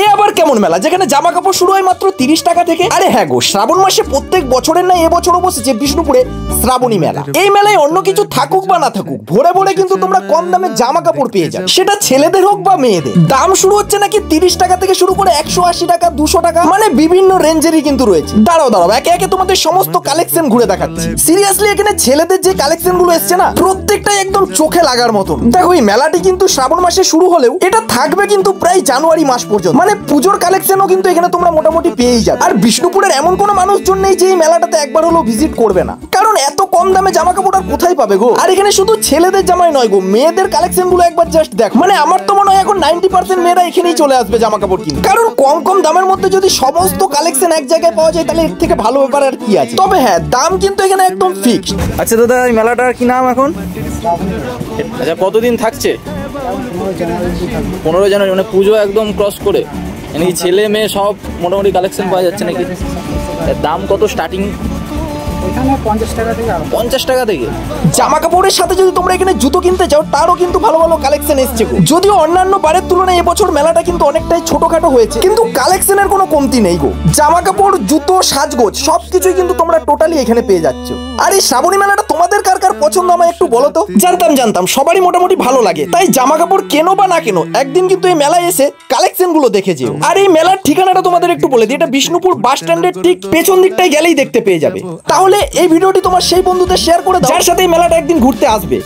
এ আবার কেমন মেলা যেখানে জামা কাপড় শুরু হয় মাত্র 30 টাকা থেকে? আরে হ্যাঁ গো, শ্রাবণ মাসে প্রত্যেক বছরের নাই এবছরও বসেছে বিষ্ণুপুরে শ্রাবণী মেলা। এই মেলায় অন্য কিছু থাকুক বা না থাকুক, ভোরে ভোরে কিন্তু তোমরা কম দামে জামা কাপড় পেয়ে যাবে, সেটা ছেলেদের হোক বা মেয়েদের। দাম শুরু হচ্ছে নাকি 30 টাকা থেকে শুরু করে 180 টাকা, 200 টাকা, মানে বিভিন্ন রেঞ্জেরই কিন্তু রয়েছে। দাঁড়াও একে একে তোমাদের সমস্ত কালেকশন ঘুরে দেখাচ্ছি। সিরিয়াসলি এখানে ছেলেদের যে কালেকশন গুলো এসছে না, প্রত্যেকটাই একদম চোখে লাগার মতন। দেখো এই মেলাটি কিন্তু শ্রাবণ মাসে শুরু হলেও এটা থাকবে কিন্তু প্রায় জানুয়ারি মাস পর্যন্ত, মানে পুজোর কালেকশনও কিন্তু এখানে তোমরা মোটামুটি পেয়েই যাবে। আর বিষ্ণুপুরের এমন কোনো মানুষজন নেই যে এই মেলাটাতে একবার হলেও ভিজিট করবে না, কারণ এত কম দামে জামা কাপড় আর কোথায় পাবে গো। আর এখানে শুধু ছেলেদের জামাই নয় গো, মেয়েদের কালেকশন গুলো একবার জাস্ট দেখো। মানে আমার তো মনে হয় এখন 90% মেয়েরা এখানেই চলে আসবে জামা কাপড় কিনতে, কারণ কম কম দামের মধ্যে যদি সমস্ত কালেকশন এক জায়গায় পাওয়া যায় তাহলে এর থেকে ভালো ব্যাপার আর কি আছে। তবে হ্যাঁ, দাম কিন্তু এখানে একদম ফিক্সড। আচ্ছা দাদা, এই মেলাটার কি নাম এখন? আচ্ছা, কতদিন থাকছে? 15 জানুয়ারি, মানে পুজো একদম ক্রস করে নাকি? ছেলে মেয়ে সব মোটামুটি কালেকশন পাওয়া যাচ্ছে নাকি? দাম কত স্টার্টিং? 50 টাকা থেকে জামা কাপড়ের সাথে যদি তোমরা এখানে জুতো কিনতে চাও, তারও কিন্তু ভালো ভালো কালেকশন এসছে। যদিও অন্যান্য বারের তুলনায় এবছর মেলাটা কিন্তু অনেকটাই ছোটখাটো হয়েছে, কিন্তু কালেকশনের কোনো কমতি নেই গো। জামা কাপড়, জুতো, সাজগোজ সবকিছুই কিন্তু তোমরা টোটালি এখানে পেয়ে যাচ্ছ। আর এই শ্রাবণী মেলাটা তোমাদের কার কার পছন্দ আমায় একটু বলো তো। জানতাম সবারই মোটামুটি ভালো লাগে, তাই জামা কাপড় কেনো বা না কেনো একদিন কিন্তু এই মেলায় এসে কালেকশন গুলো দেখে যেও। আর এই মেলার ঠিকানাটা তোমাদের একটু বলে দিই, এটা বিষ্ণুপুর বাস স্ট্যান্ডের ঠিক পেছন দিকটাই গেলেই দেখতে পেয়ে যাবে। তাহলে এই ভিডিওটি তোমার সেই বন্ধুদের শেয়ার করে দাও যার সাথে এই মেলাটা একদিন ঘুরতে আসবে।